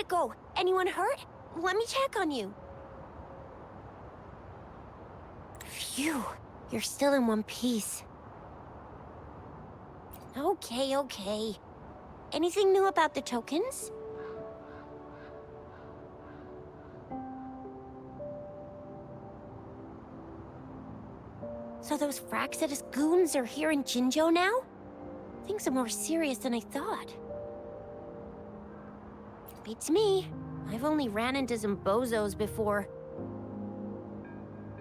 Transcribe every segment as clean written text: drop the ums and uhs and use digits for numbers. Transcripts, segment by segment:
go? Anyone hurt? Let me check on you. Phew, you're still in one piece. Okay. Anything new about the tokens? So those Fractious goons are here in Jinzhou now? Things are more serious than I thought. Beats me. I've only ran into some bozos before.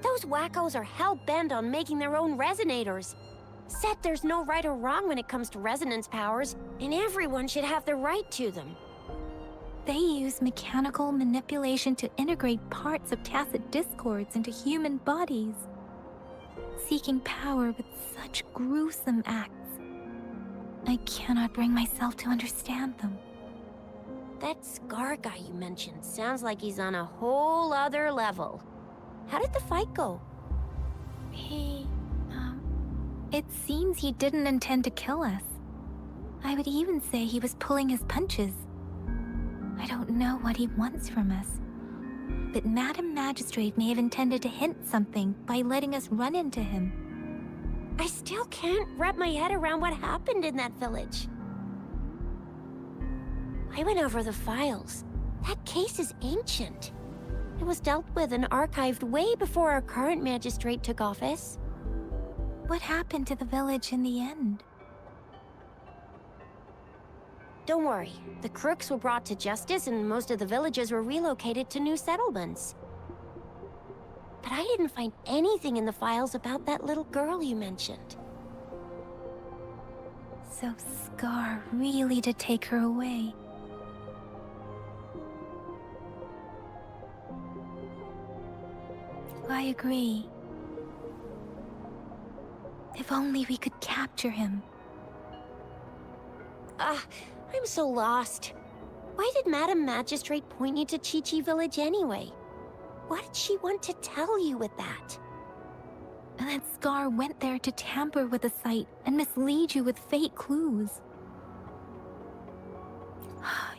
Those wackos are hell-bent on making their own Resonators. Said there's no right or wrong when it comes to resonance powers, and everyone should have the right to them. They use mechanical manipulation to integrate parts of tacit discords into human bodies, seeking power with such gruesome acts. I cannot bring myself to understand them. That Scar guy you mentioned sounds like he's on a whole other level. How did the fight go? It seems he didn't intend to kill us. I would even say he was pulling his punches. I don't know what he wants from us. But Madam Magistrate may have intended to hint something by letting us run into him. I still can't wrap my head around what happened in that village. I went over the files. That case is ancient. It was dealt with and archived way before our current magistrate took office. What happened to the village in the end? Don't worry. The crooks were brought to justice and most of the villagers were relocated to new settlements. But I didn't find anything in the files about that little girl you mentioned. So Scar really did take her away. I agree. If only we could capture him. I'm so lost. Why did Madam Magistrate point you to Chi-Chi Village anyway? What did she want to tell you with that? And that Scar went there to tamper with the site and mislead you with fake clues.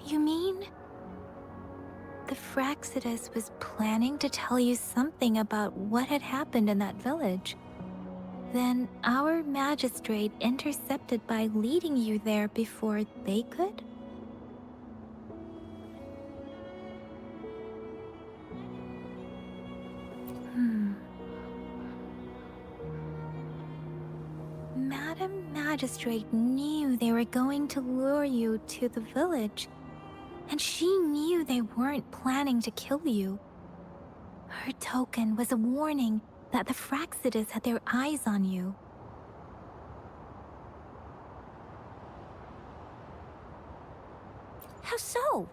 You mean? The Fractious was planning to tell you something about what had happened in that village. Then our magistrate intercepted by leading you there before they could? Madam Magistrate knew they were going to lure you to the village, and she knew they weren't planning to kill you. Her token was a warning that the Fractious had their eyes on you. How so?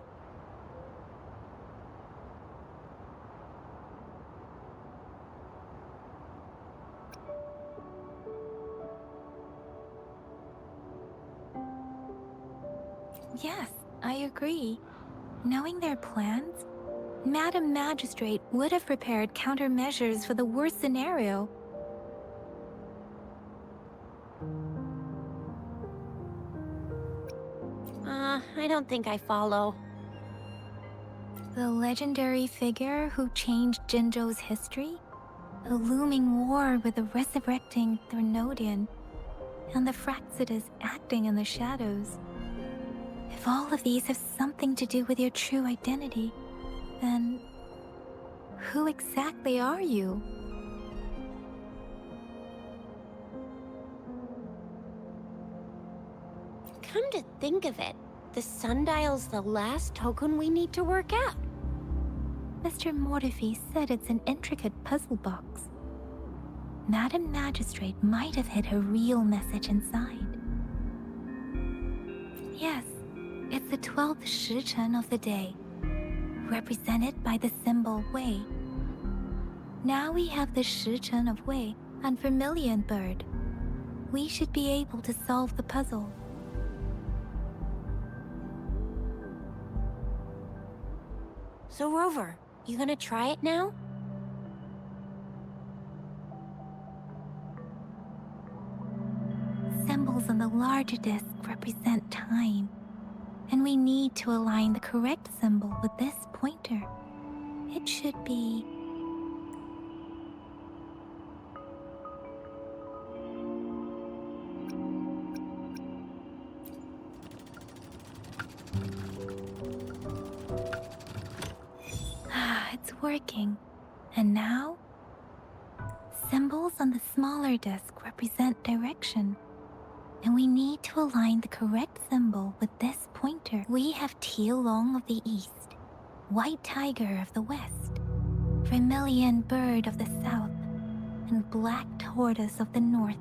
Yes, I agree. Knowing their plans, Madam Magistrate would have prepared countermeasures for the worst scenario. I don't think I follow. The legendary figure who changed Jinzhou's history? A looming war with the resurrecting Threnodian, and the Fractious acting in the shadows. If all of these have something to do with your true identity, then who exactly are you? Come to think of it, the sundial's the last token we need to work out. Mr. Mortefi said it's an intricate puzzle box. Madam Magistrate might have hid her real message inside. Yes, it's the 12th Shichen of the day, represented by the symbol Wei. Now we have the Shichen of Wei and Vermilion Bird. We should be able to solve the puzzle. So Rover, you gonna try it now? Symbols on the larger disc represent time. And we need to align the correct symbol with this pointer. It should be... It's working. And now? Symbols on the smaller disc represent direction. And we need to align the correct symbol with this pointer. We have Huanglong of the east, white tiger of the west, vermilion bird of the south, and black tortoise of the north.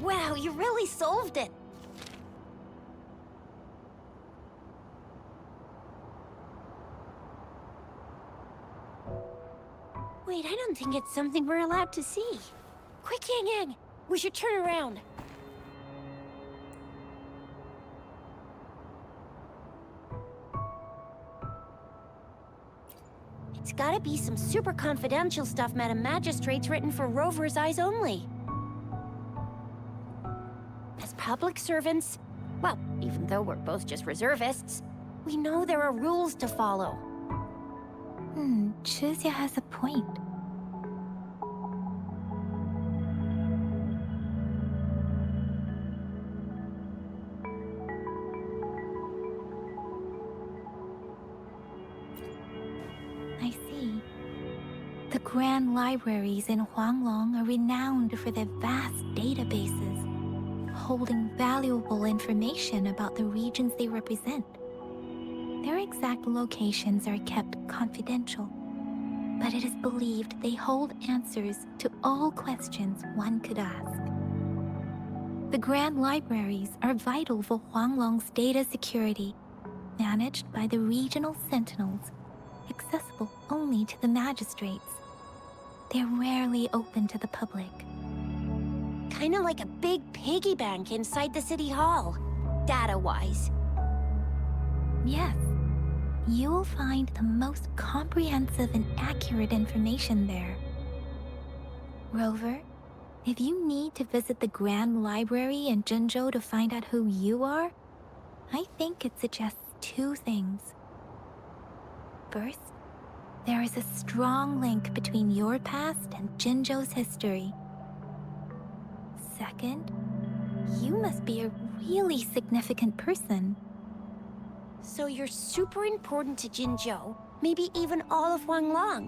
Wow, you really solved it! Wait, I don't think it's something we're allowed to see. Quick, Yang Yang! We should turn around. It's gotta be some super confidential stuff Madam Magistrate's written for Rover's eyes only. As public servants, well, even though we're both just reservists, we know there are rules to follow. Chuzia has a point. I see. The grand libraries in Huanglong are renowned for their vast databases, holding valuable information about the regions they represent. Their exact locations are kept confidential, but it is believed they hold answers to all questions one could ask. The grand libraries are vital for Huanglong's data security, managed by the regional sentinels, accessible only to the magistrates. They're rarely open to the public. Kinda like a big piggy bank inside the city hall, data-wise. Yes, you will find the most comprehensive and accurate information there. Rover, if you need to visit the Grand Library in Jinzhou to find out who you are, I think it suggests two things. First, there is a strong link between your past and Jinzhou's history. Second, you must be a really significant person. So you're super important to Jinzhou, maybe even all of Huanglong.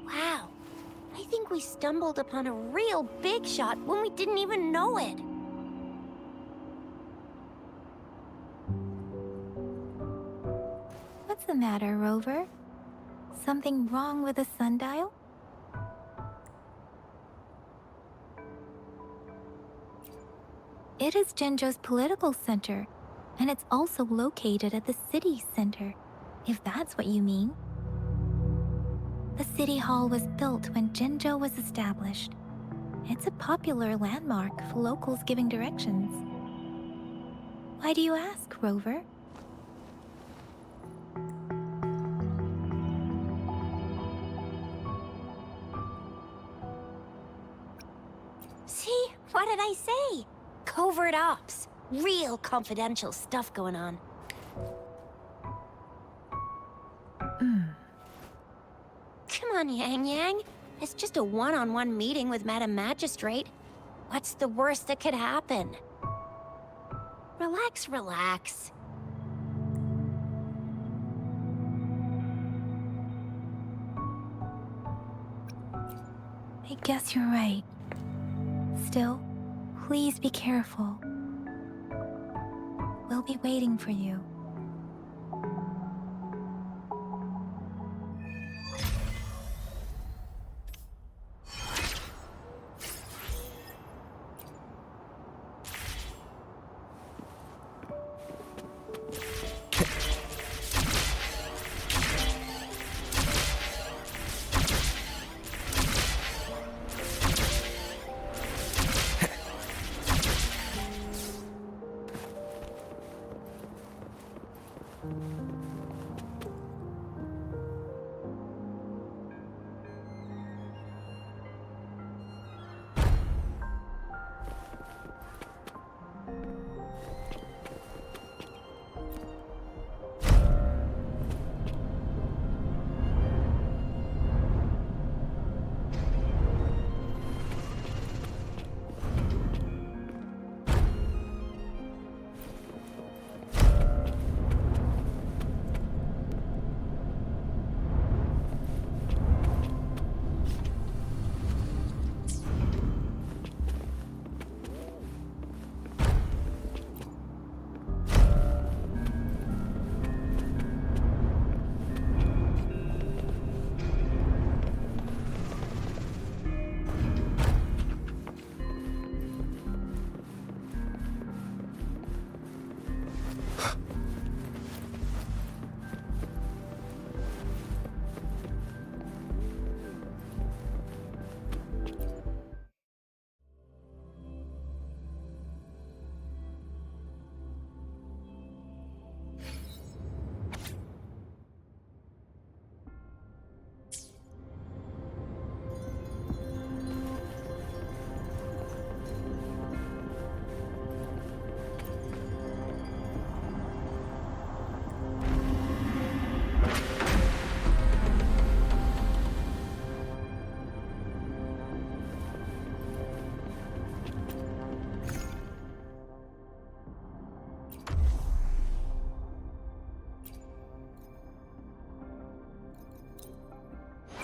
Wow, I think we stumbled upon a real big shot when we didn't even know it. What's the matter, Rover? Something wrong with the sundial? It is Jinzhou's political center, and it's also located at the city center, if that's what you mean. The city hall was built when Jinzhou was established. It's a popular landmark for locals giving directions. Why do you ask, Rover? See? What did I say? Covert ops. Real confidential stuff going on. Come on, Yang Yang. It's just a one-on-one meeting with Madam Magistrate. What's the worst that could happen? Relax, relax. I guess you're right. Still, please be careful. We'll be waiting for you.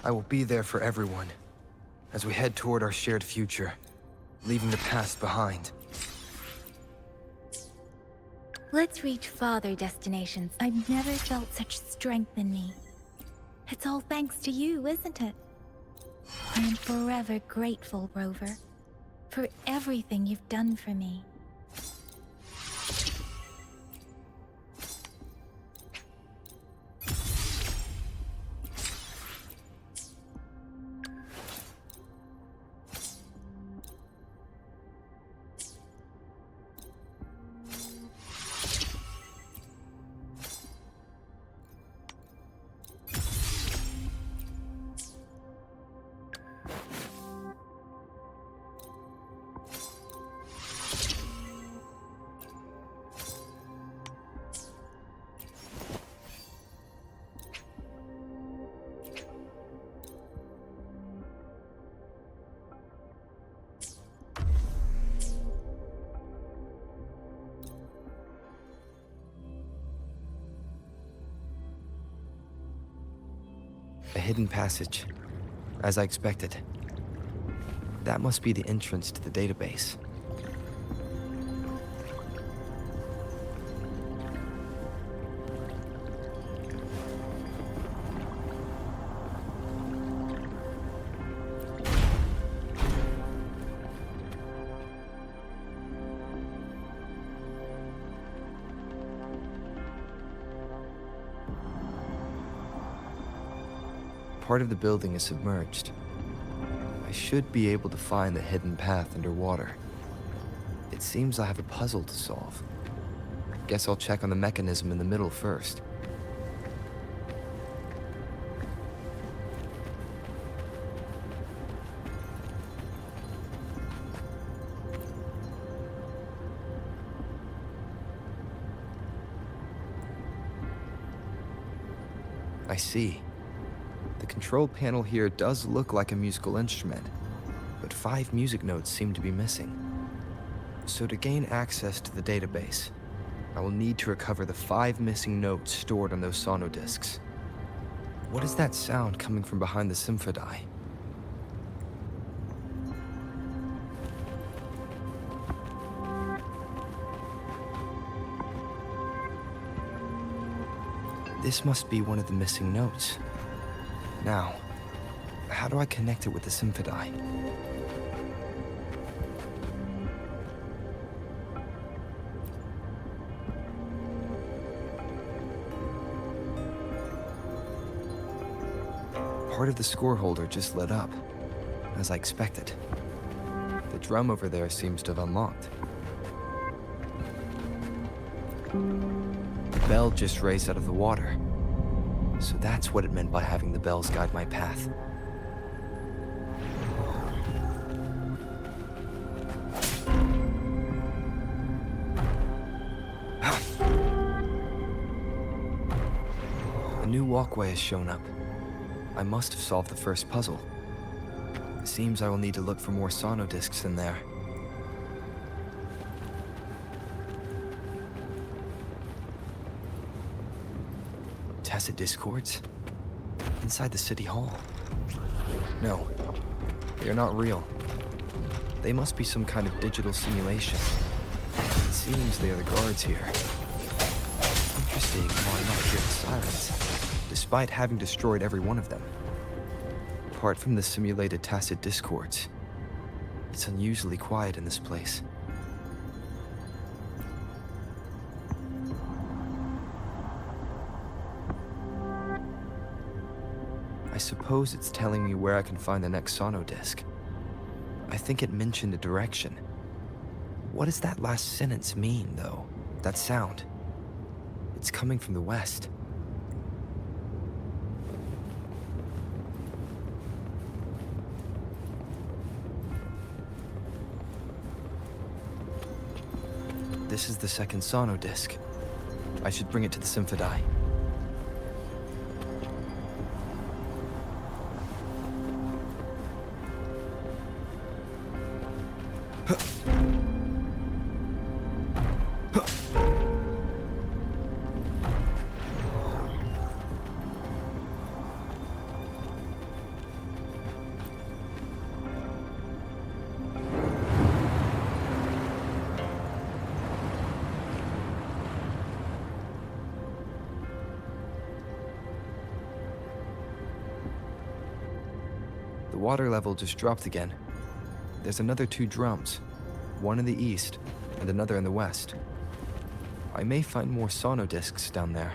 I will be there for everyone, as we head toward our shared future, leaving the past behind. Let's reach farther destinations. I've never felt such strength in me. It's all thanks to you, isn't it? I am forever grateful, Rover, for everything you've done for me. A hidden passage, as I expected. That must be the entrance to the database. Part of the building is submerged. I should be able to find the hidden path underwater. It seems I have a puzzle to solve. Guess I'll check on the mechanism in the middle first. I see. The control panel here does look like a musical instrument, but 5 music notes seem to be missing. So to gain access to the database, I will need to recover the 5 missing notes stored on those sonodiscs. What is that sound coming from behind the symphony? This must be one of the missing notes. Now, how do I connect it with the symphony? Part of the score holder just lit up, as I expected. The drum over there seems to have unlocked. The bell just raised out of the water. So that's what it meant by having the bells guide my path. A new walkway has shown up. I must have solved the first puzzle. It seems I will need to look for more sonodiscs in there. Tacit discords? Inside the city hall? No, they are not real. They must be some kind of digital simulation. It seems they are the guards here. Interesting how I not hear the sirens, despite having destroyed every one of them. Apart from the simulated tacit discords, it's unusually quiet in this place. I suppose it's telling me where I can find the next sonodisc. I think it mentioned a direction. What does that last sentence mean, though? That sound. It's coming from the west. This is the second sonodisc. I should bring it to the symphony. water level just dropped again. There's another 2 drums, one in the east and another in the west. I may find more sono discs down there.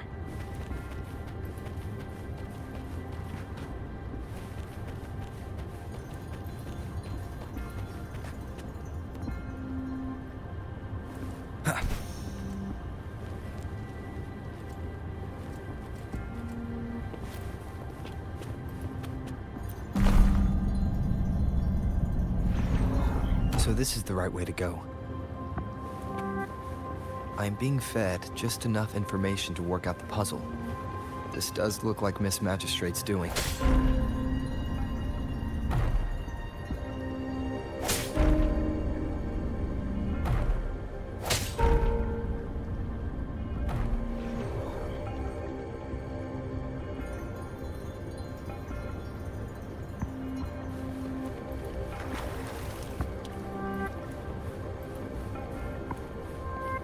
So this is the right way to go. I'm being fed just enough information to work out the puzzle. This does look like Miss Magistrate's doing.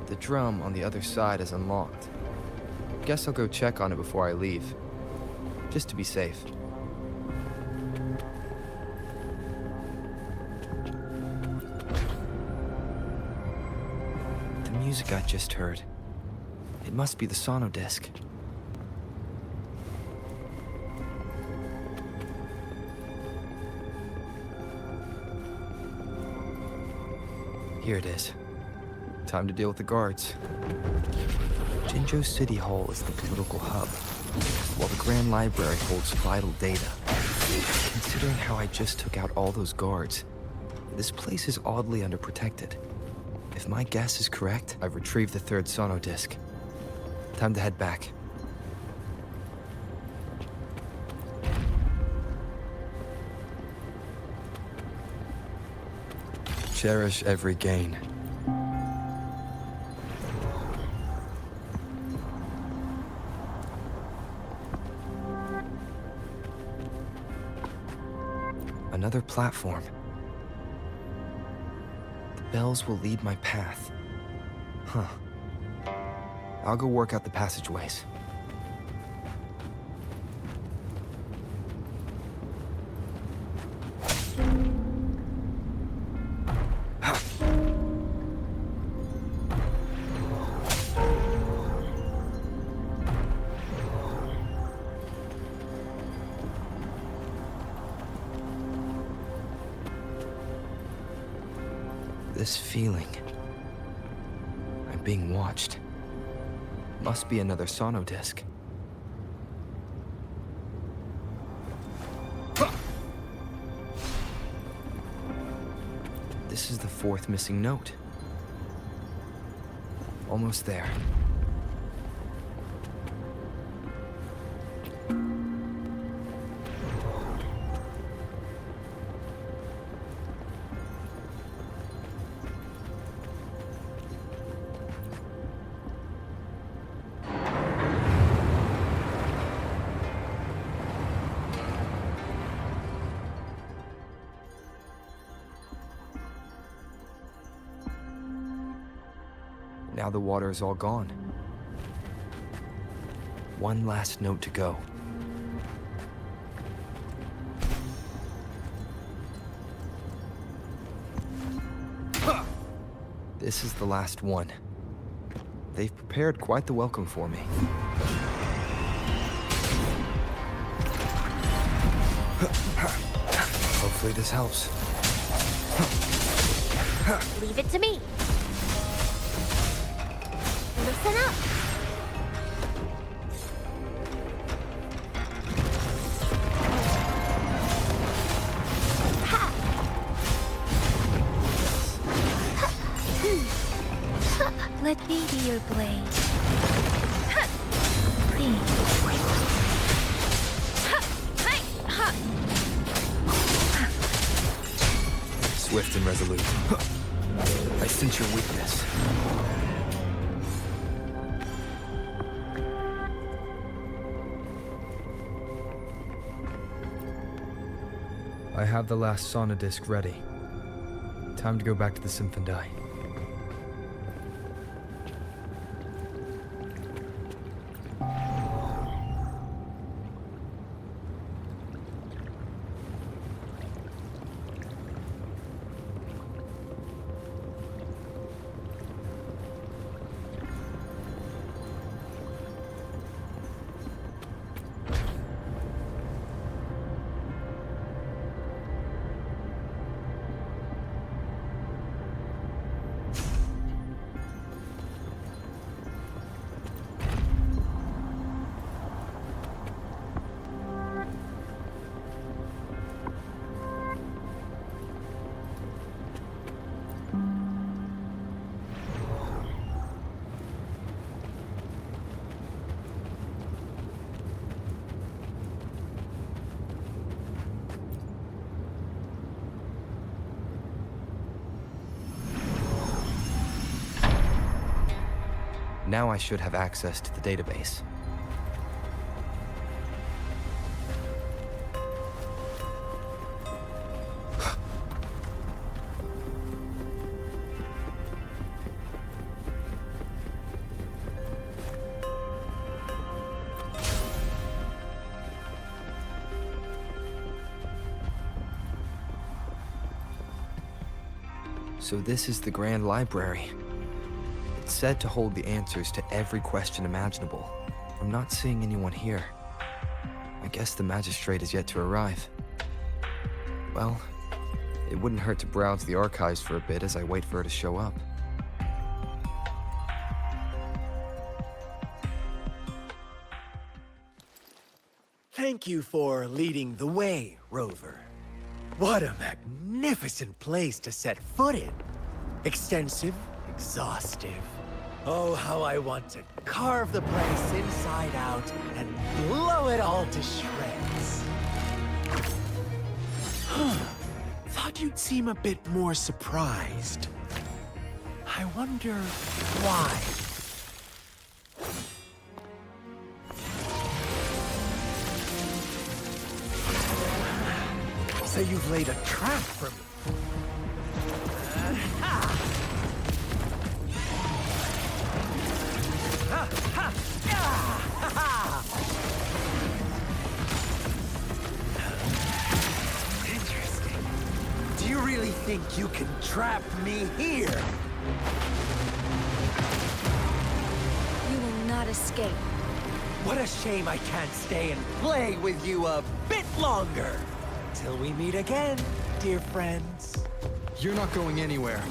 The drum on the other side is unlocked. Guess I'll go check on it before I leave, just to be safe. The music I just heard, it must be the sono disc. Here it is. Time to deal with the guards. Jinzhou City Hall is the political hub, while the Grand Library holds vital data. Considering how I just took out all those guards, this place is oddly underprotected. If my guess is correct, I've retrieved the 3rd sono disc. Time to head back. Cherish every gain. Another platform. The bells will lead my path. Huh. I'll go work out the passageways. This feeling. I'm being watched. Must be another sono disc. This is the 4th missing note. Almost there. Now the water is all gone. One last note to go. This is the last one. They've prepared quite the welcome for me. Hopefully this helps. Leave it to me. Listen up. Let me be your blade. Please. Swift and resolute. I sense your weakness. I have the last sono disc ready. Time to go back to the Symphondai. Now I should have access to the database. So this is the Grand Library. It's said to hold the answers to every question imaginable. I'm not seeing anyone here. I guess the magistrate is yet to arrive. Well, it wouldn't hurt to browse the archives for a bit as I wait for her to show up. Thank you for leading the way, Rover. What a magnificent place to set foot in. Extensive, exhaustive. Oh, how I want to carve the place inside out and blow it all to shreds. Thought you'd seem a bit more surprised. I wonder why. So you've laid a trap for me. Interesting. Do you really think you can trap me here? You will not escape. What a shame I can't stay and play with you a bit longer. Till we meet again, dear friends. You're not going anywhere.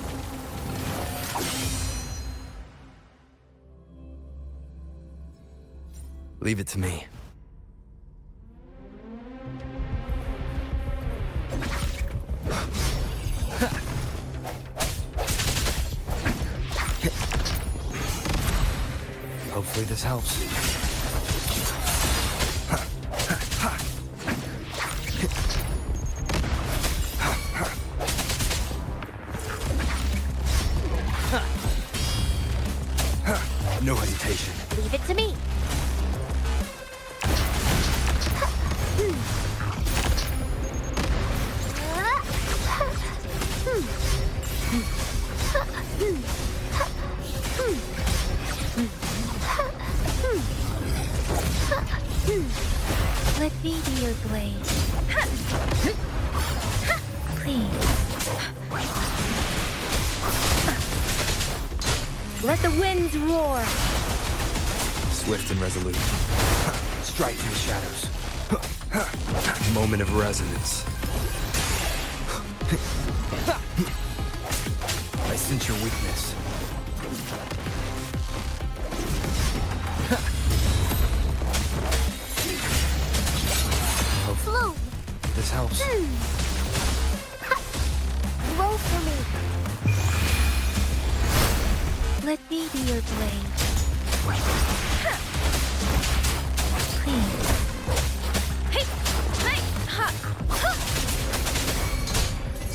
Leave it to me. Hopefully this helps. No hesitation. Leave it to me. Let me be your blade. Please. Let the winds roar. Swift and resolute. Strike through the shadows. Moment of resonance. I sense your weakness. Flume. This helps. Roll for me. Let me be your blade. Please.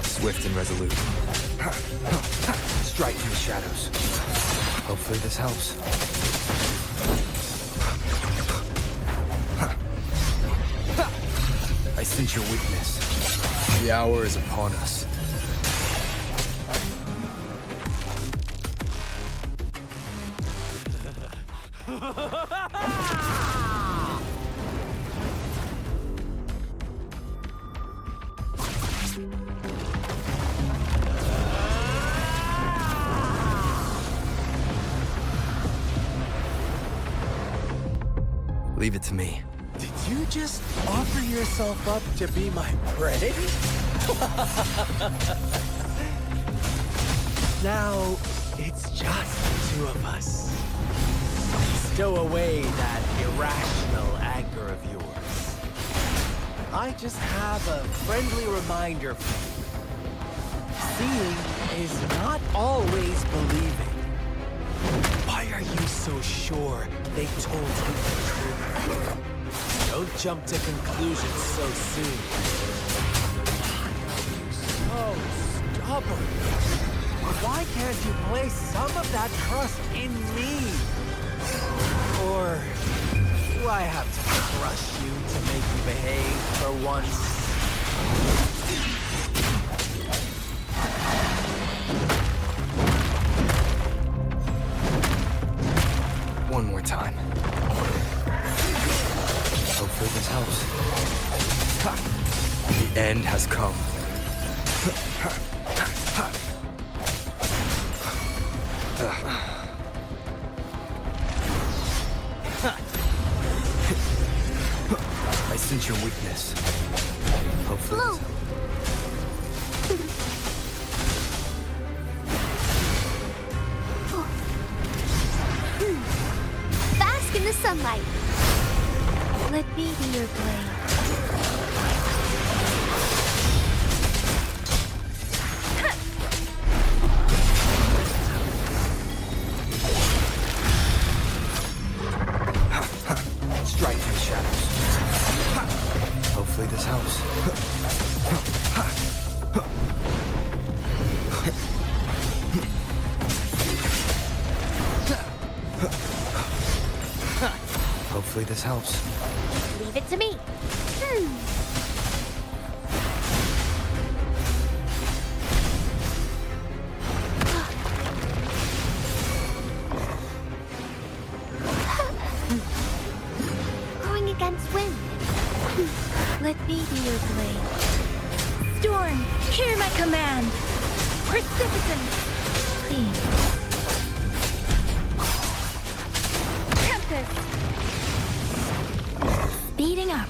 Swift and resolute. Strike through the shadows. Hopefully this helps. I sense your weakness. The hour is upon us. Leave it to me. Did you just offer yourself up to be my prey? Now, it's just the two of us. Stow away that irrational anger of yours. I just have a friendly reminder for you. Seeing is not always believing. Why are you so sure they told you the truth? Don't jump to conclusions so soon. Why are you so stubborn? Why can't you place some of that trust in me? Or do I have to crush you to make you behave for once? One more time. Hopefully this helps. Ha! The end has come. I sense your weakness. Hopefully Flo! Bask in the sunlight. Let me be your blade. strike in the shadows. Hopefully this helps. Hopefully this helps. Leave it to me. Going against wind. Let me be your blade. Storm, hear my command. Precipitant, please. Tempest. Speeding up.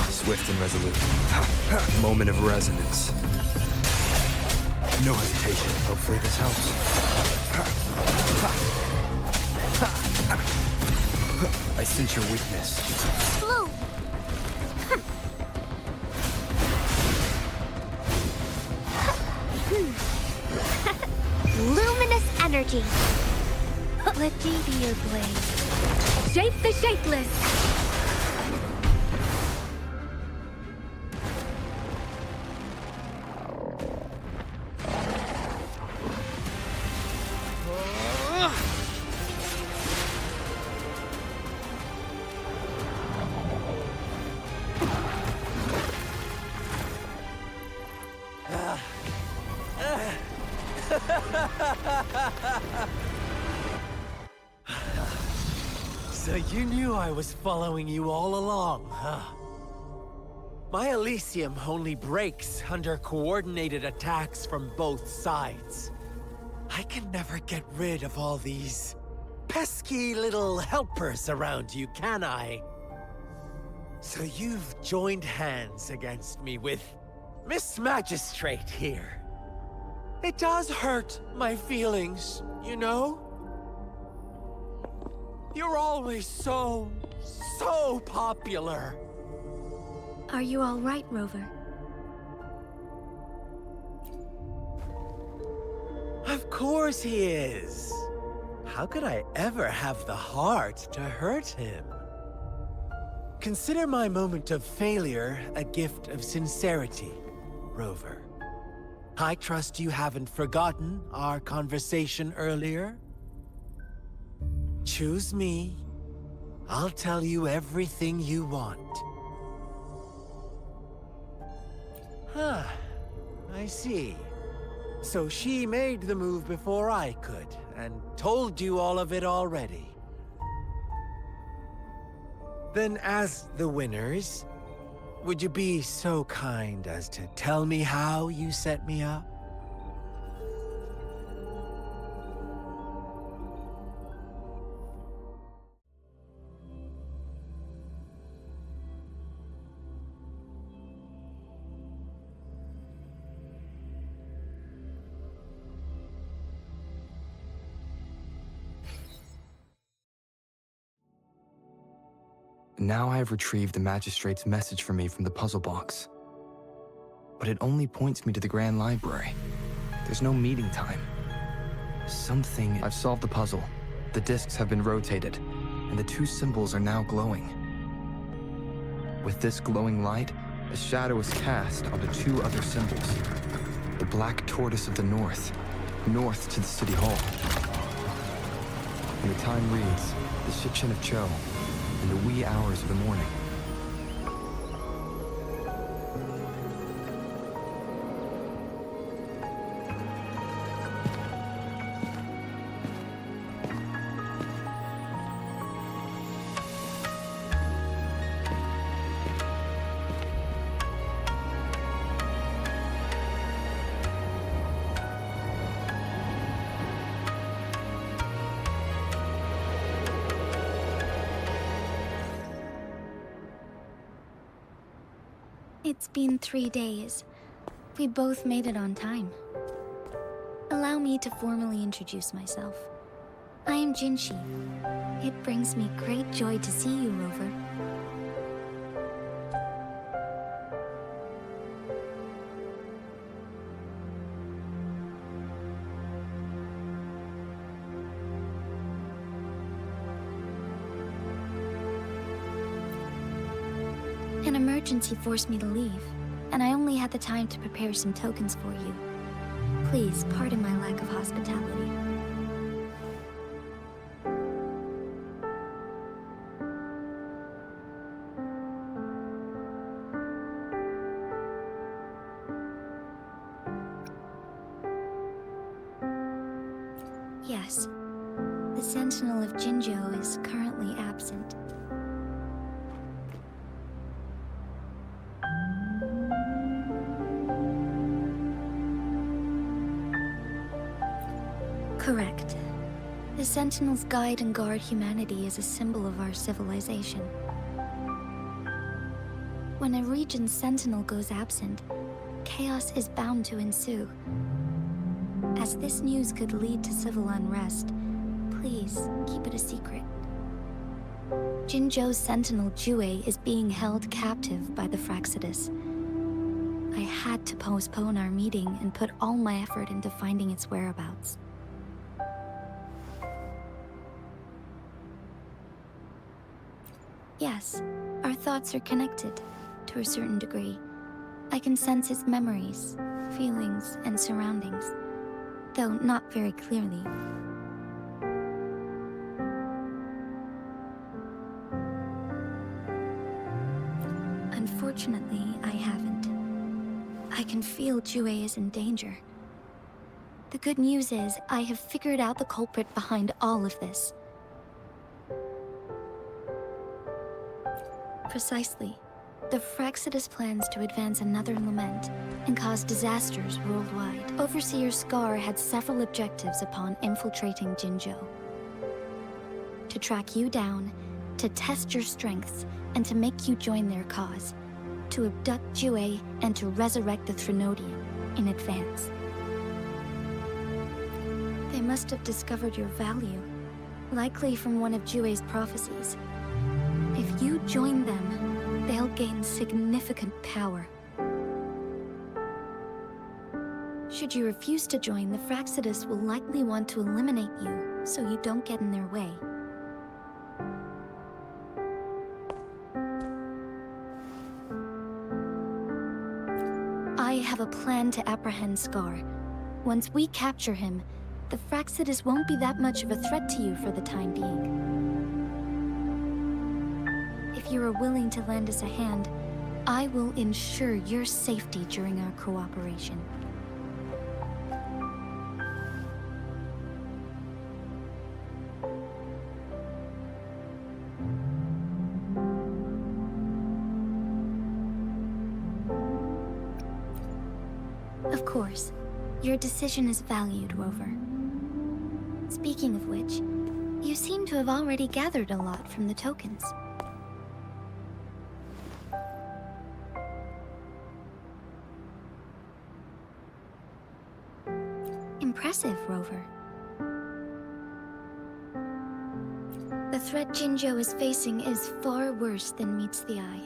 Swift and resolute. Moment of resonance. No hesitation. Hopefully this helps. I sense your weakness. Blue. Luminous energy. Let me be your blade. Shape the shapeless. So you knew I was following you all along, huh? My Elysium only breaks under coordinated attacks from both sides. I can never get rid of all these pesky little helpers around you, can I? So you've joined hands against me with Miss Magistrate here. It does hurt my feelings, you know? You're always so popular. Are you all right, Rover? Of course he is. How could I ever have the heart to hurt him? Consider my moment of failure a gift of sincerity, Rover. I trust you haven't forgotten our conversation earlier? Choose me. I'll tell you everything you want. Huh. I see. So she made the move before I could, and told you all of it already. Then as the winners, would you be so kind as to tell me how you set me up? Now I have retrieved the Magistrate's message for me from the puzzle box. But it only points me to the Grand Library. There's no meeting time. I've solved the puzzle. The discs have been rotated, and the two symbols are now glowing. With this glowing light, a shadow is cast onto two other symbols. The Black Tortoise of the North to the City Hall. And the time reads the Shikshin of Cho in the wee hours of the morning. It's been 3 days. We both made it on time. Allow me to formally introduce myself. I am Jinshi. It brings me great joy to see you, Rover. An emergency forced me to leave, and I only had the time to prepare some tokens for you. Please pardon my lack of hospitality. Yes, the Sentinel of Jinzhou is currently absent. Correct. The Sentinels guide and guard humanity as a symbol of our civilization. When a region's Sentinel goes absent, chaos is bound to ensue. As this news could lead to civil unrest, please keep it a secret. Jinzhou's Sentinel Jue is being held captive by the Fractsidus. I had to postpone our meeting and put all my effort into finding its whereabouts. Yes, our thoughts are connected, to a certain degree. I can sense its memories, feelings, and surroundings, though not very clearly. Unfortunately, I haven't. I can feel Jue is in danger. The good news is, I have figured out the culprit behind all of this. Precisely. The Fractsidus plans to advance another lament and cause disasters worldwide. Overseer Scar had several objectives upon infiltrating Jinzhou. To track you down, to test your strengths, and to make you join their cause. To abduct Jue and to resurrect the Threnodian in advance. They must have discovered your value, likely from one of Jue's prophecies. If you join them, they'll gain significant power. Should you refuse to join, the Fractsidus will likely want to eliminate you, so you don't get in their way. I have a plan to apprehend Scar. Once we capture him, the Fractsidus won't be that much of a threat to you for the time being. If you are willing to lend us a hand, I will ensure your safety during our cooperation. Of course, your decision is valued, Rover. Speaking of which, you seem to have already gathered a lot from the tokens. Impressive, Rover. The threat Jinzhou is facing is far worse than meets the eye.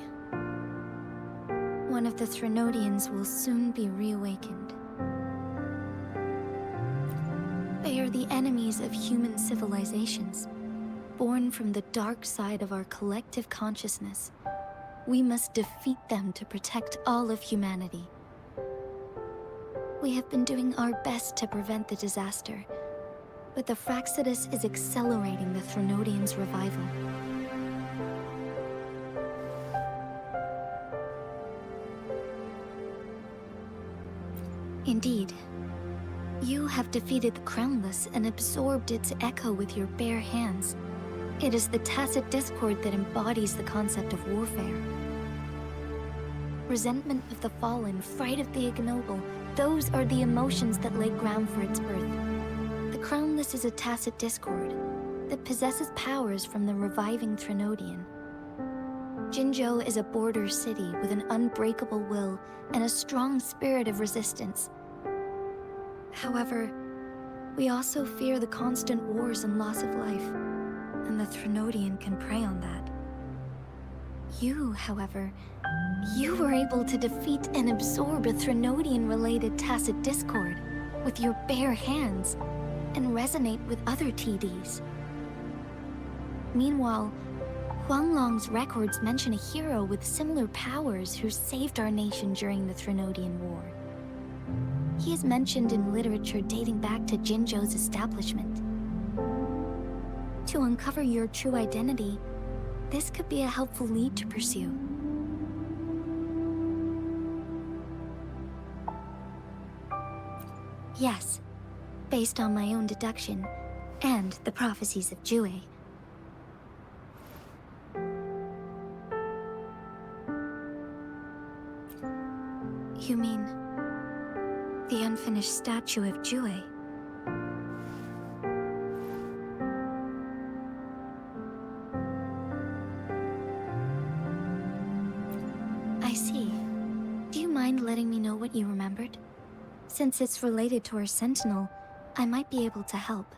One of the Threnodians will soon be reawakened. They are the enemies of human civilizations, born from the dark side of our collective consciousness. We must defeat them to protect all of humanity. We have been doing our best to prevent the disaster, but the Fractsidus is accelerating the Threnodian's revival. Indeed, you have defeated the Crownless and absorbed its echo with your bare hands. It is the tacit discord that embodies the concept of warfare. Resentment of the fallen, fright of the ignoble, those are the emotions that lay ground for its birth. The Crownless is a tacit discord that possesses powers from the reviving Threnodian. Jinzhou is a border city with an unbreakable will and a strong spirit of resistance. However, we also fear the constant wars and loss of life, and the Threnodian can prey on that. You, however, you were able to defeat and absorb a Threnodian-related tacit discord with your bare hands and resonate with other TDs. Meanwhile, Huanglong's records mention a hero with similar powers who saved our nation during the Threnodian War. He is mentioned in literature dating back to Jinzhou's establishment. To uncover your true identity, this could be a helpful lead to pursue. Yes, based on my own deduction, and the prophecies of Jue. You mean the unfinished statue of Jue? I see. Do you mind letting me know what you remembered? Since it's related to our Sentinel, I might be able to help.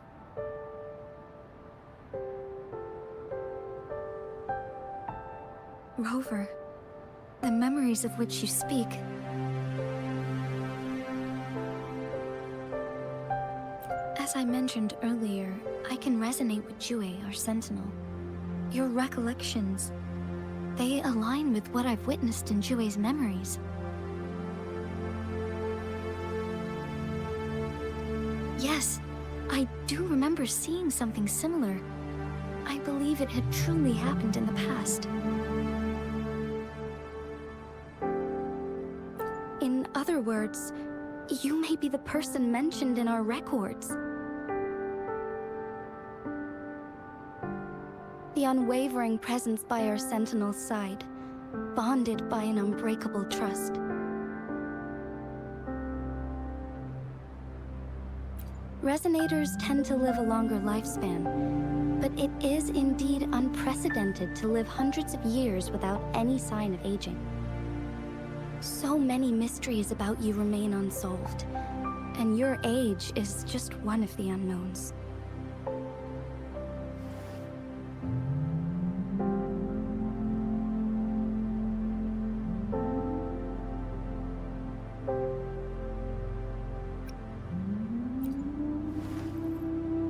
Rover, the memories of which you speak. As I mentioned earlier, I can resonate with Jue, our Sentinel. Your recollections, they align with what I've witnessed in Jue's memories. Yes, I do remember seeing something similar. I believe it had truly happened in the past. In other words, you may be the person mentioned in our records. The unwavering presence by our Sentinel's side, bonded by an unbreakable trust. Resonators tend to live a longer lifespan, but it is indeed unprecedented to live hundreds of years without any sign of aging. So many mysteries about you remain unsolved, and your age is just one of the unknowns.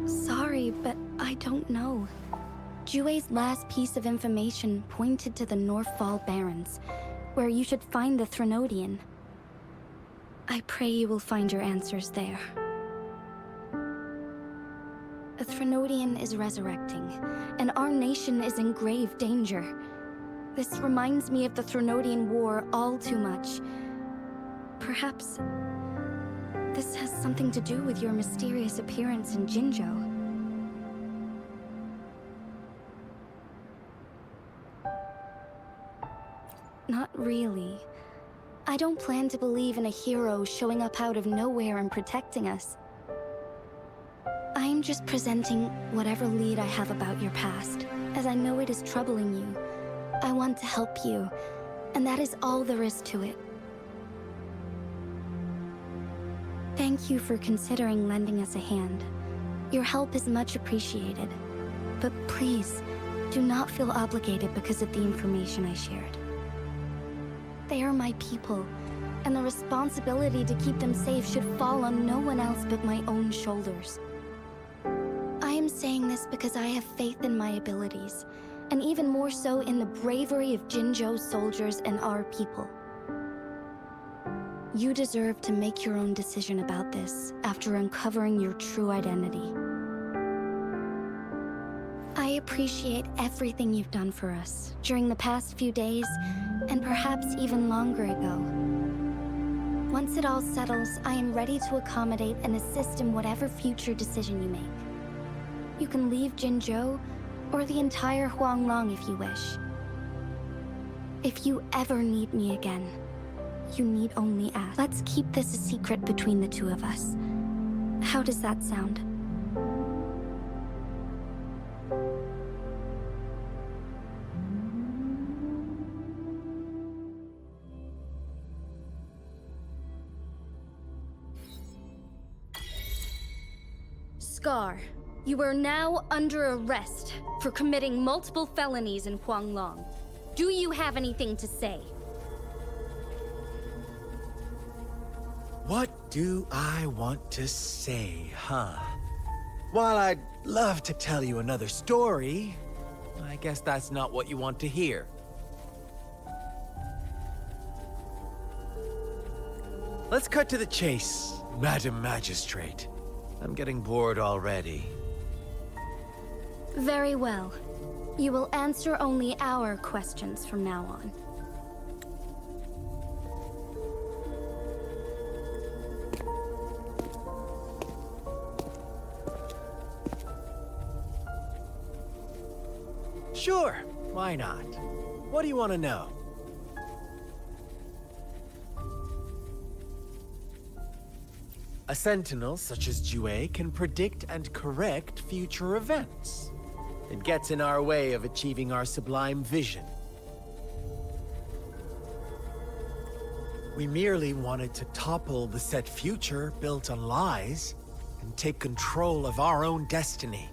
Sorry, but I don't know. Jue's last piece of information pointed to the Northfall Barrens, where you should find the Threnodian. I pray you will find your answers there. A Threnodian is resurrecting, and our nation is in grave danger. This reminds me of the Threnodian War all too much. Perhaps this has something to do with your mysterious appearance in Jinzhou. Not really. I don't plan to believe in a hero showing up out of nowhere and protecting us. I'm just presenting whatever lead I have about your past, as I know it is troubling you. I want to help you, and that is all there is to it. Thank you for considering lending us a hand. Your help is much appreciated. But please, do not feel obligated because of the information I shared. They are my people, and the responsibility to keep them safe should fall on no one else but my own shoulders. I am saying this because I have faith in my abilities, and even more so in the bravery of Jinzhou's soldiers and our people. You deserve to make your own decision about this after uncovering your true identity. appreciate everything you've done for us during the past few days, and perhaps even longer ago. Once it all settles, I am ready to accommodate and assist in whatever future decision you make. You can leave Jinzhou, or the entire Huanglong if you wish. If you ever need me again, you need only ask. Let's keep this a secret between the two of us. How does that sound? Scar, you are now under arrest for committing multiple felonies in Huanglong. Do you have anything to say? What do I want to say, huh? While I'd love to tell you another story, I guess that's not what you want to hear. Let's cut to the chase, Madam Magistrate. I'm getting bored already. Very well. You will answer only our questions from now on. Sure, why not? What do you want to know? A sentinel such as Jue can predict and correct future events. It gets in our way of achieving our sublime vision. We merely wanted to topple the set future built on lies and take control of our own destiny.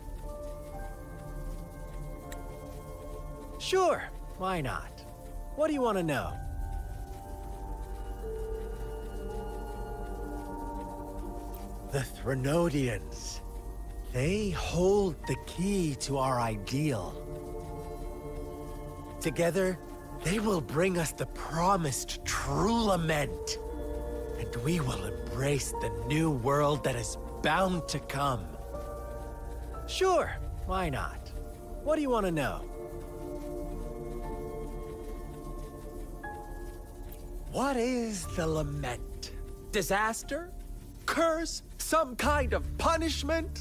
Sure, why not? What do you want to know? The Threnodians. They hold the key to our ideal. Together, they will bring us the promised true lament. And we will embrace the new world that is bound to come. Sure, why not? What do you want to know? What is the lament? Disaster? Curse? Some kind of punishment?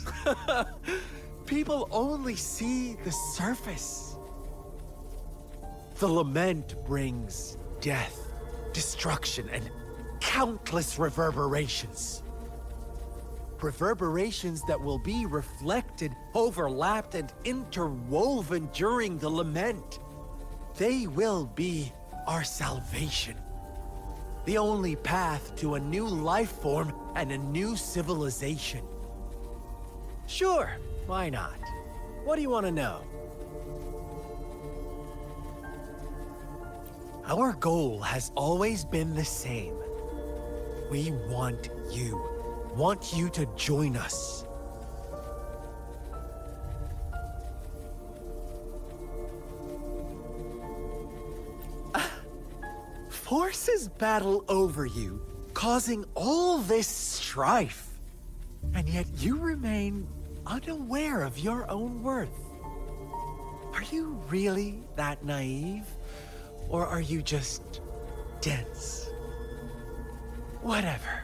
People only see the surface. The lament brings death, destruction, and countless reverberations. Reverberations that will be reflected, overlapped, and interwoven during the lament. They will be our salvation. The only path to a new life form and a new civilization. Sure, why not? What do you want to know? Our goal has always been the same. We want you to join us. Forces battle over you, causing all this strife. And yet you remain unaware of your own worth. Are you really that naive? Or are you just dense? Whatever.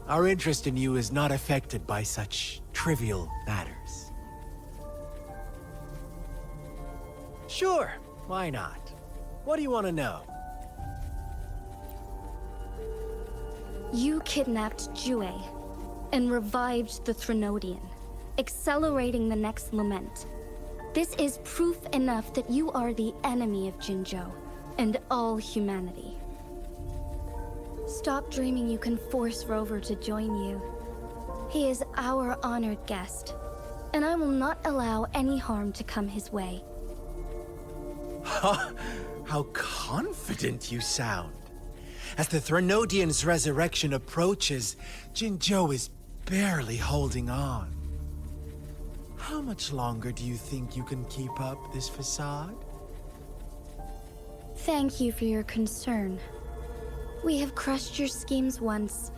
Our interest in you is not affected by such trivial matters. Sure, why not? What do you want to know? You kidnapped Jue and revived the Threnodian, accelerating the next lament. This is proof enough that you are the enemy of Jinzhou and all humanity. Stop dreaming you can force Rover to join you. He is our honored guest, and I will not allow any harm to come his way. How confident you sound. As the Threnodian's resurrection approaches, Jinzhou is barely holding on. How much longer do you think you can keep up this facade? Thank you for your concern. We have crushed your schemes once,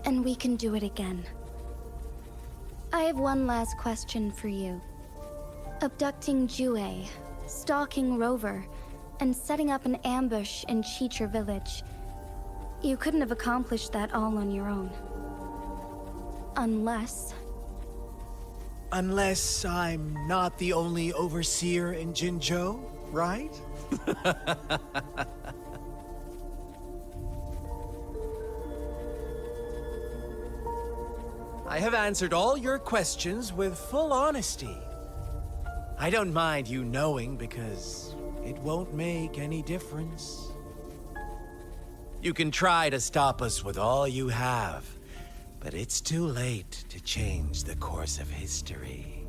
and we can do it again. I have one last question for you. Abducting Jue, stalking Rover, and setting up an ambush in Cheecher village. You couldn't have accomplished that all on your own. Unless... Unless I'm not the only overseer in Jinzhou, right? I have answered all your questions with full honesty. I don't mind you knowing because it won't make any difference. You can try to stop us with all you have, but it's too late to change the course of history.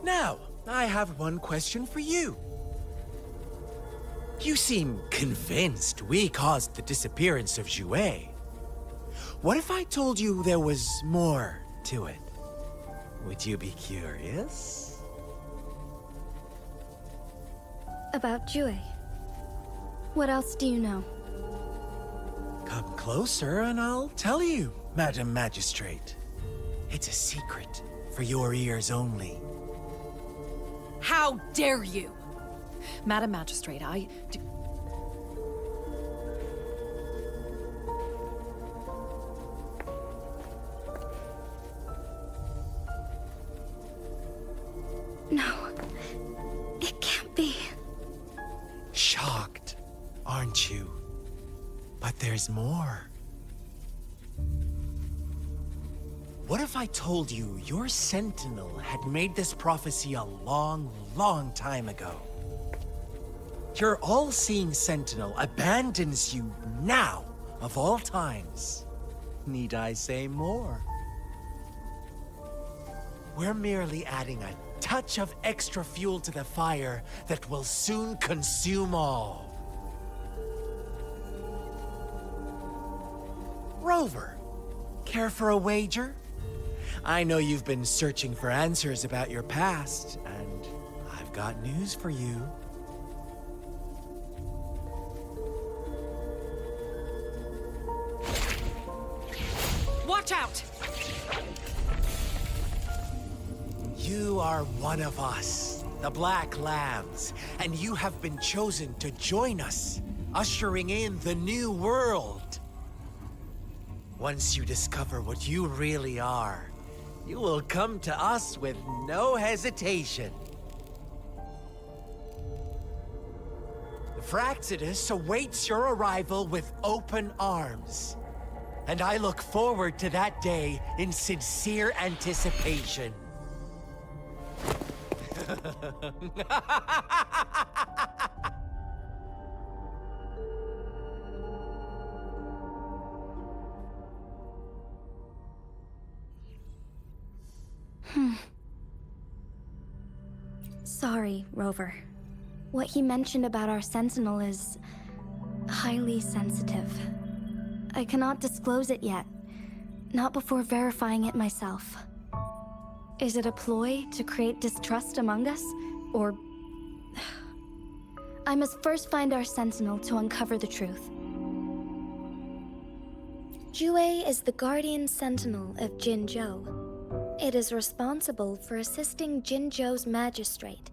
Now, I have one question for you. You seem convinced we caused the disappearance of Jue. What if I told you there was more to it? Would you be curious? About Jue. What else do you know? Come closer and I'll tell you, Madam Magistrate. It's a secret for your ears only. How dare you! Madam Magistrate, No. It can't be. Shocked, aren't you? But there's more. What if I told you your sentinel had made this prophecy a long, long time ago? Your all-seeing sentinel abandons you now, of all times. Need I say more? We're merely adding a touch of extra fuel to the fire that will soon consume all. Rover, care for a wager? I know you've been searching for answers about your past, and I've got news for you. watch out! You are one of us, the Black Lambs, and you have been chosen to join us, ushering in the new world. Once you discover what you really are, you will come to us with no hesitation. The Fractsidus awaits your arrival with open arms, and I look forward to that day in sincere anticipation. Sorry, Rover. What he mentioned about our Sentinel is highly sensitive. I cannot disclose it yet, not before verifying it myself. Is it a ploy to create distrust among us, or... I must first find our Sentinel to uncover the truth. Jue is the Guardian Sentinel of Jinzhou. It is responsible for assisting Jinzhou's magistrate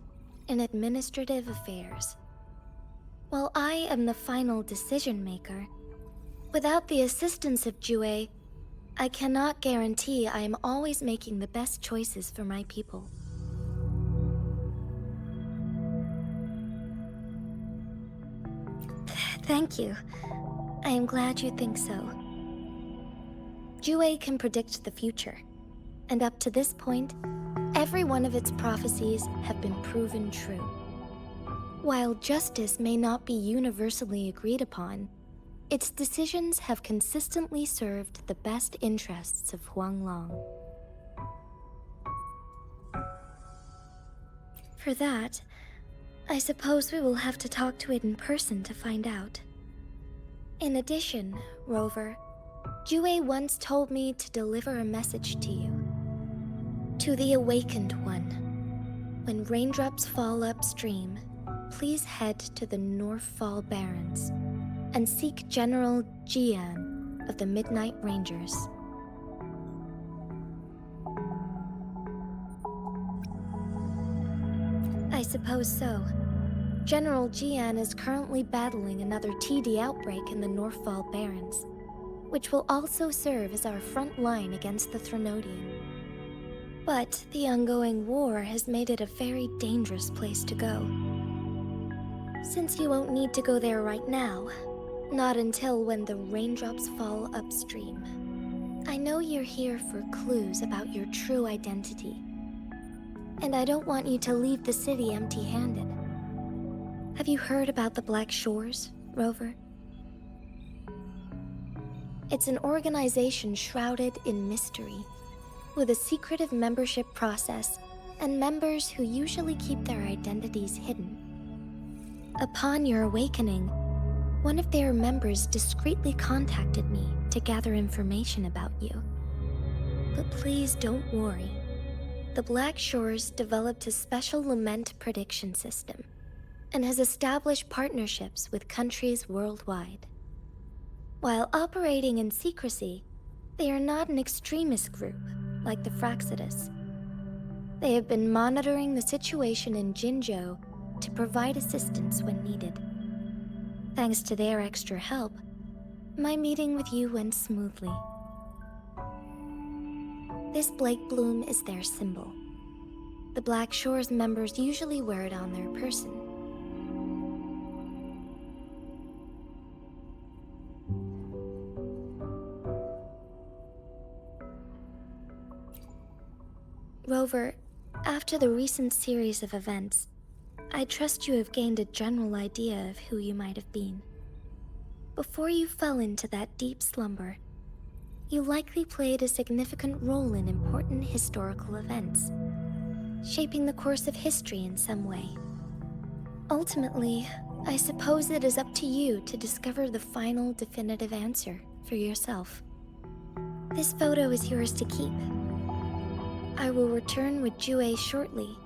in administrative affairs. While I am the final decision maker, without the assistance of Jue, I cannot guarantee I am always making the best choices for my people. Thank you. I am glad you think so. Jue can predict the future, and up to this point, every one of its prophecies have been proven true. While justice may not be universally agreed upon, its decisions have consistently served the best interests of Huanglong. For that, I suppose we will have to talk to it in person to find out. In addition, Rover, Jue once told me to deliver a message to you. To the Awakened One. When raindrops fall upstream, please head to the Northfall Barrens and seek General Jian of the Midnight Rangers. suppose so. General Jian is currently battling another TD outbreak in the Northfall Barrens, which will also serve as our front line against the Threnodian. But the ongoing war has made it a very dangerous place to go. Since you won't need to go there right now, not until when the raindrops fall upstream. I know you're here for clues about your true identity, and I don't want you to leave the city empty-handed. Have you heard about the Black Shores, Rover? It's an organization shrouded in mystery, with a secretive membership process and members who usually keep their identities hidden. Upon your awakening, one of their members discreetly contacted me to gather information about you. But please don't worry. The Black Shores developed a special lament prediction system and has established partnerships with countries worldwide. While operating in secrecy, they are not an extremist group like the Resonators. They have been monitoring the situation in Jinzhou to provide assistance when needed. Thanks to their extra help, my meeting with you went smoothly. This Blake Bloom is their symbol. The Black Shores members usually wear it on their person. Rover, after the recent series of events, I trust you have gained a general idea of who you might have been. Before you fell into that deep slumber, you likely played a significant role in important historical events, shaping the course of history in some way. Ultimately, I suppose it is up to you to discover the final definitive answer for yourself. This photo is yours to keep. I will return with Jue shortly,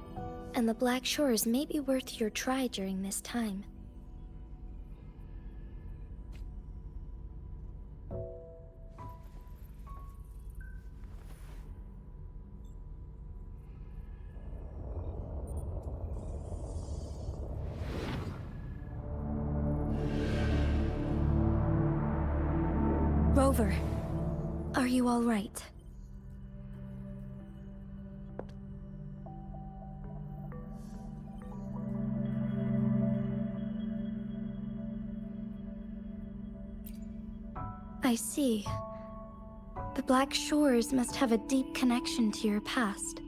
and the Black Shores may be worth your try during this time. Rover, are you all right? I see. The Black Shores must have a deep connection to your past.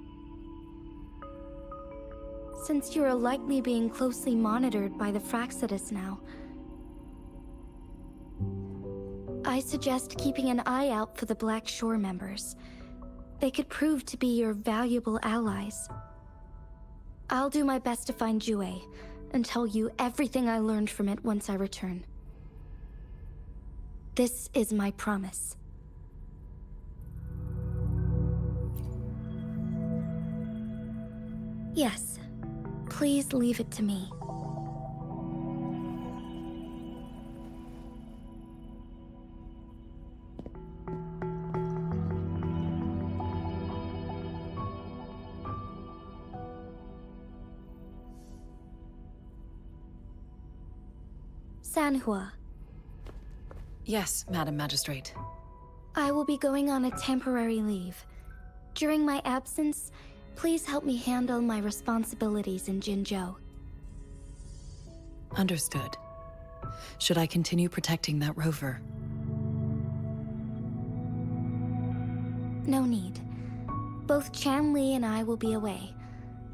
Since you are likely being closely monitored by the Resonators now, I suggest keeping an eye out for the Black Shore members. They could prove to be your valuable allies. I'll do my best to find Jue and tell you everything I learned from it once I return. This is my promise. Yes, please leave it to me. Sanhua. Yes, Madam Magistrate. I will be going on a temporary leave. During my absence, please help me handle my responsibilities in Jinzhou. Understood. Should I continue protecting that rover? No need. Both Chan Li and I will be away,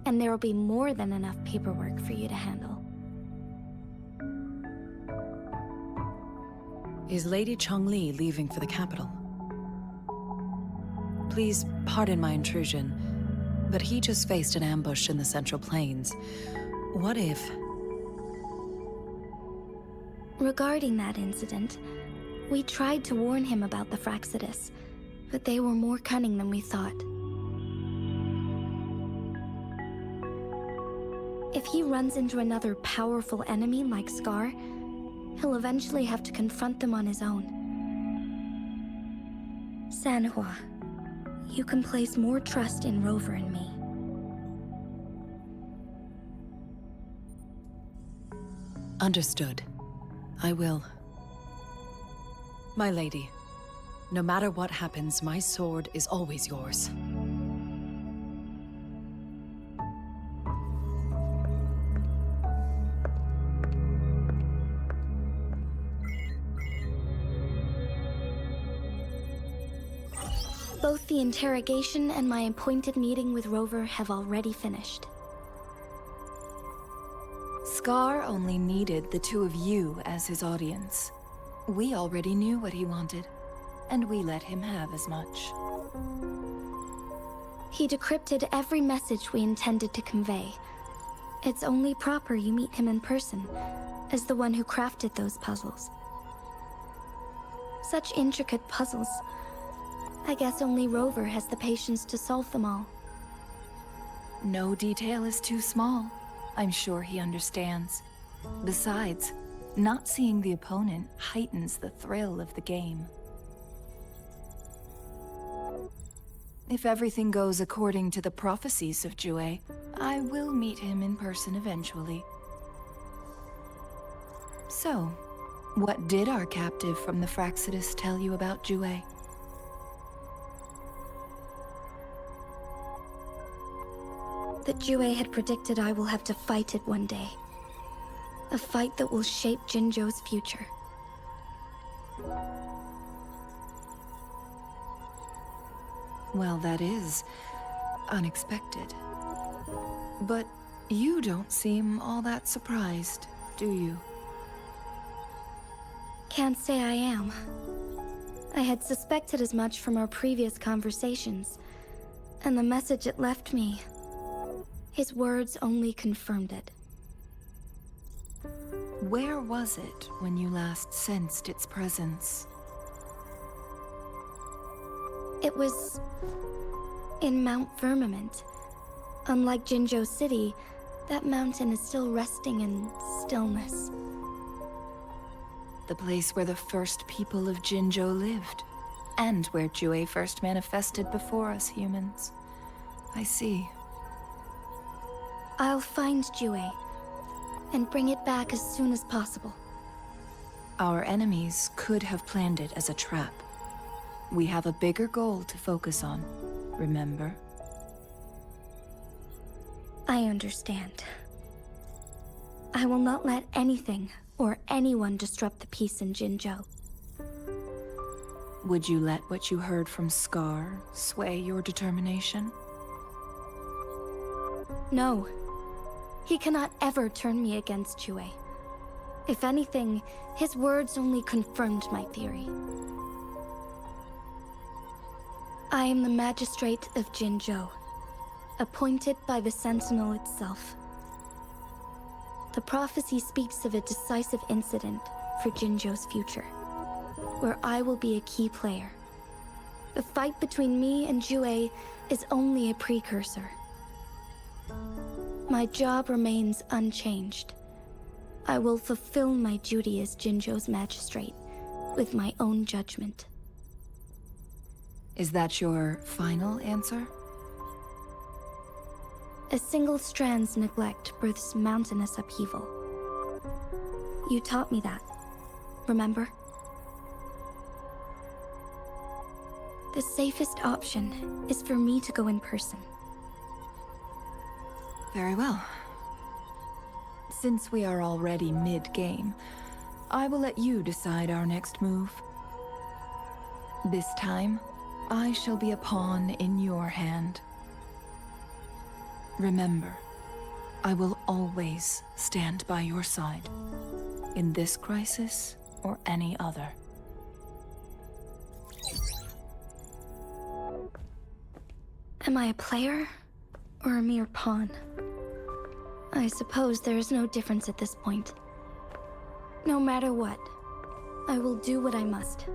and there will be more than enough paperwork for you to handle. Is Lady Chongli leaving for the capital? Please pardon my intrusion, but he just faced an ambush in the Central Plains. What if... Regarding that incident, we tried to warn him about the Resonators, but they were more cunning than we thought. If he runs into another powerful enemy like Scar, he'll eventually have to confront them on his own. Sanhua, you can place more trust in Rover and me. Understood. I will. My lady, no matter what happens, my sword is always yours. Both the interrogation and my appointed meeting with Rover have already finished. Scar only needed the two of you as his audience. We already knew what he wanted, and we let him have as much. He decrypted every message we intended to convey. It's only proper you meet him in person, as the one who crafted those puzzles. Such intricate puzzles. I guess only Rover has the patience to solve them all. No detail is too small. I'm sure he understands. Besides, not seeing the opponent heightens the thrill of the game. If everything goes according to the prophecies of Jue, I will meet him in person eventually. So, what did our captive from the Fractsidus tell you about Jue? That Jue had predicted I will have to fight it one day. A fight that will shape Jinzhou's future. Well, that is unexpected. But you don't seem all that surprised, do you? Can't say I am. I had suspected as much from our previous conversations, and the message it left me, his words only confirmed it. Where was it when you last sensed its presence? It was in Mount Firmament. Unlike Jinzhou City, that mountain is still resting in stillness. The place where the first people of Jinzhou lived, and where Jue first manifested before us humans. I see. I'll find Jue, and bring it back as soon as possible. Our enemies could have planned it as a trap. We have a bigger goal to focus on, remember? I understand. I will not let anything or anyone disrupt the peace in Jinzhou. Would you let what you heard from Scar sway your determination? No. He cannot ever turn me against Jue. If anything, his words only confirmed my theory. I am the magistrate of Jinzhou, appointed by the Sentinel itself. The prophecy speaks of a decisive incident for Jinzhou's future, where I will be a key player. The fight between me and Jue is only a precursor. My job remains unchanged. I will fulfill my duty as Jinzhou's magistrate with my own judgment. Is that your final answer? A single strand's neglect births mountainous upheaval. You taught me that, remember? The safest option is for me to go in person. Very well. Since we are already mid-game, I will let you decide our next move. This time, I shall be a pawn in your hand. Remember, I will always stand by your side, in this crisis or any other. Am I a player or a mere pawn? I suppose there is no difference at this point. No matter what, I will do what I must.